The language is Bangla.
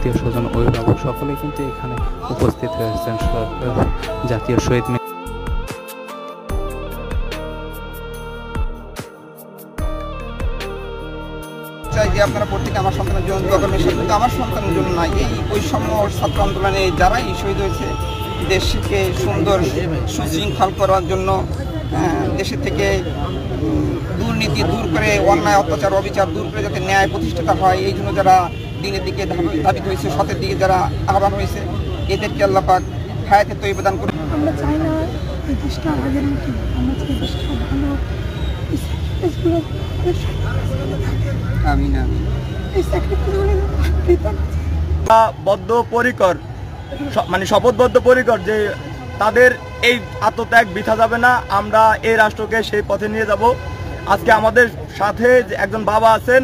আত্মীয় স্বজন, অভিভাবক সকলেই কিন্তু এখানে উপস্থিত হয়েছেন জাতীয় শহীদ মিনার। চাই যে আপনারা প্রত্যেকে আমার সন্তানের জন্য দোয়া করবেন, কিন্তু আমার সন্তানের জন্য না, এই বৈষম্য ছাত্র আন্দোলনে যারাই শহীদ হয়েছে দেশকে সুন্দর সুশৃঙ্খল করার জন্য, দেশের থেকে দুর্নীতি দূর করে, অন্যায় অত্যাচার অবিচার দূর করে যাতে ন্যায় প্রতিষ্ঠিত হয়, এই জন্য যারা দিনের দিকে ধাবিত হয়েছে, সতের দিকে যারা আহ্বান হয়েছে, এদেরকে আল্লাহ পাক হায়াতে তৈরি প্রদান করুন। আমরা চাই না এই দেশটা আগের মতো, আমরা চাই দেশটা ভালো, আমিন আমিন। এই বদ্ধপরিকর, মানে শপথবদ্ধপরিকর যে তাদের এই আত্মত্যাগ বৃথা যাবে না, আমরা এই রাষ্ট্রকে সেই পথে নিয়ে যাব। আজকে আমাদের সাথে একজন বাবা আছেন,